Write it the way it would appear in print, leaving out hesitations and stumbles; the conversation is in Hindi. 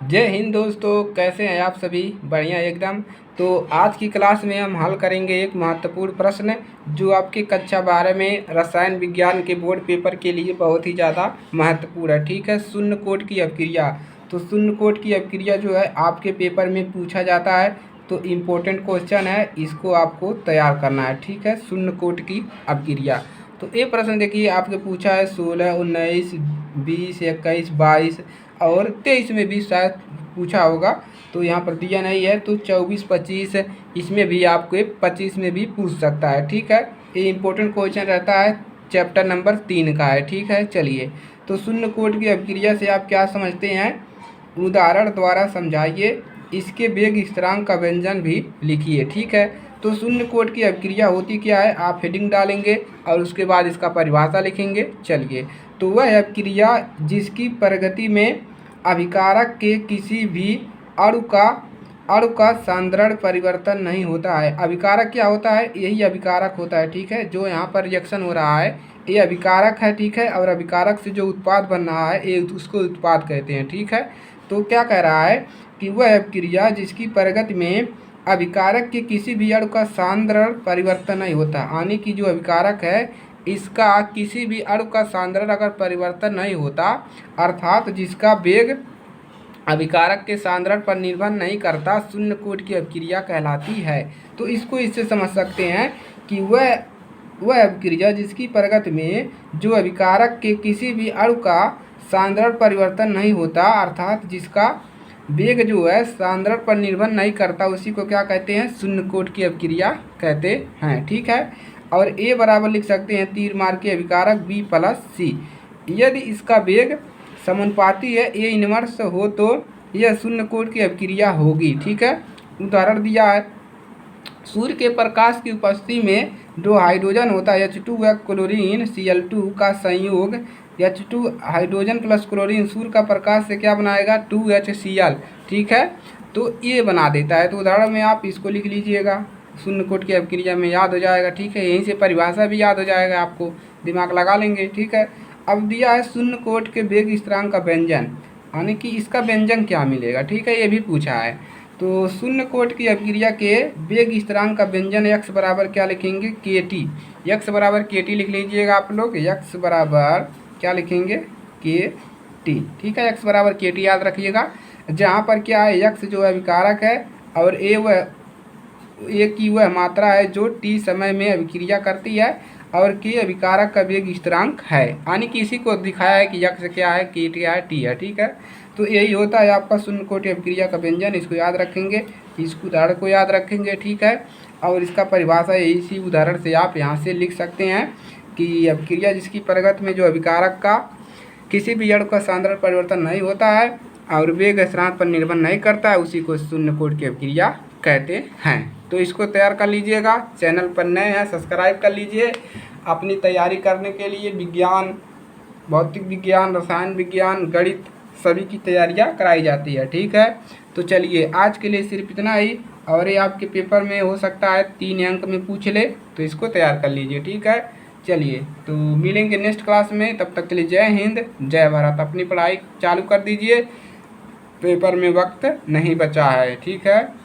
जय हिंद दोस्तों, कैसे हैं आप सभी। बढ़िया एकदम। तो आज की क्लास में हम हल करेंगे एक महत्वपूर्ण प्रश्न जो आपके कक्षा 12 में रसायन विज्ञान के बोर्ड पेपर के लिए बहुत ही ज़्यादा महत्वपूर्ण है। ठीक है, शून्य कोट की अपक्रिया। तो शून्य कोट की अपक्रिया जो है आपके पेपर में पूछा जाता है, तो इम्पोर्टेंट क्वेश्चन है, इसको आपको तैयार करना है। ठीक है, शून्य कोट की अपक्रिया। तो ये प्रश्न देखिए आपके पूछा है 16, 19, 20, 21, 22 और 23 में भी शायद पूछा होगा। तो यहाँ पर दिया नहीं है, तो 24, 25 इसमें भी आपको 25 में भी पूछ सकता है। ठीक है, ये इंपॉर्टेंट क्वेश्चन रहता है, चैप्टर नंबर 3 का है। ठीक है, चलिए। तो शून्य कोट की अपक्रिया से आप क्या समझते हैं, उदाहरण द्वारा समझाइए। इसके वेग स्थिरांक का व्यंजन भी लिखिए। ठीक है, तो शून्य कोट की अपक्रिया होती क्या है, आप हेडिंग डालेंगे और उसके बाद इसका परिभाषा लिखेंगे। चलिए, तो वह अपक्रिया जिसकी प्रगति में अभिकारक के किसी भी अणु का साधारण परिवर्तन नहीं होता है। अभिकारक क्या होता है, यही अभिकारक होता है। ठीक है, जो यहाँ पर रिएक्शन हो रहा है ये अभिकारक है। ठीक है, और अभिकारक से जो उत्पाद बन रहा है ये उसको उत्पाद कहते हैं। ठीक है, तो क्या कह रहा है कि वह अपक्रिया जिसकी प्रगति में अभिकारक के किसी भी अणु का साधारण परिवर्तन नहीं होता, यानी कि जो अभिकारक है इसका किसी भी अणु का साधारण अगर परिवर्तन नहीं होता, अर्थात जिसका वेग अभिकारक के साधारण पर निर्भर नहीं करता, शून्य कोट की अपक्रिया कहलाती है। तो इसको इससे समझ सकते हैं कि वह अपक्रिया जिसकी प्रगति में जो अभिकारक के किसी भी अणु का साधारण परिवर्तन नहीं होता, अर्थात जिसका वेग जो है साधारण पर निर्भर नहीं करता, उसी को क्या कहते हैं, शून्य कोट की अपक्रिया कहते हैं। ठीक है, और ए बराबर लिख सकते हैं तीर मार के अभिकारक बी प्लस सी। यदि इसका वेग समानुपाती है, ए इनवर्स हो, तो यह शून्य कोट की अपक्रिया होगी। ठीक है, उदाहरण दिया है, सूर्य के प्रकाश की उपस्थिति में दो हाइड्रोजन होता है H2 व क्लोरीन Cl2 का संयोग H2 हाइड्रोजन प्लस क्लोरीन सूर्य का प्रकाश से क्या बनाएगा, 2HCl। ठीक है, तो ये बना देता है। तो उदाहरण में आप इसको लिख लीजिएगा, शून्य कोट की अपक्रिया में याद हो जाएगा। ठीक है, यहीं से परिभाषा भी याद हो जाएगा, आपको दिमाग लगा लेंगे। ठीक है, अब दिया है शून्य कोट के वेग स्थिरांक का व्यंजन, यानी कि इसका व्यंजन क्या मिलेगा। ठीक है, ये भी पूछा है। तो शून्य कोट की अपक्रिया के वेग स्थिरांक का व्यंजन x बराबर क्या लिखेंगे, kt। x बराबर kt लिख लीजिएगा आप लोग, x बराबर क्या लिखेंगे, kt। ठीक है, x बराबर kt याद रखिएगा, जहाँ पर क्या है x जो है अभिकारक है और a की वह मात्रा है जो t समय में अभिक्रिया करती है और k अभिकारक का वेग स्थिरांक है, यानी कि इसी को दिखाया है कि x क्या है, k क्या है, t है। ठीक है, तो यही होता है आपका शून्य कोटि अपक्रिया का व्यंजन। इसको याद रखेंगे, इस उदाहरण को याद रखेंगे। ठीक है, और इसका परिभाषा इसी उदाहरण से आप यहाँ से लिख सकते हैं कि अपक्रिया जिसकी प्रगति में जो अभिकारक का किसी भी अणु का साधारण परिवर्तन नहीं होता है और वेग स्थिरांक पर निर्भर नहीं करता है, उसी को शून्य कोटि की अपक्रिया कहते हैं। तो इसको तैयार कर लीजिएगा। चैनल पर नए हैं सब्सक्राइब कर लीजिए। अपनी तैयारी करने के लिए विज्ञान, भौतिक विज्ञान, रसायन विज्ञान, गणित सभी की तैयारियां कराई जाती है। ठीक है, तो चलिए आज के लिए सिर्फ इतना ही, और ये आपके पेपर में हो सकता है 3 अंक में पूछ ले, तो इसको तैयार कर लीजिए। ठीक है, चलिए तो मिलेंगे नेक्स्ट क्लास में, तब तक के लिए जय हिंद, जय भारत। अपनी पढ़ाई चालू कर दीजिए, पेपर में वक्त नहीं बचा है। ठीक है।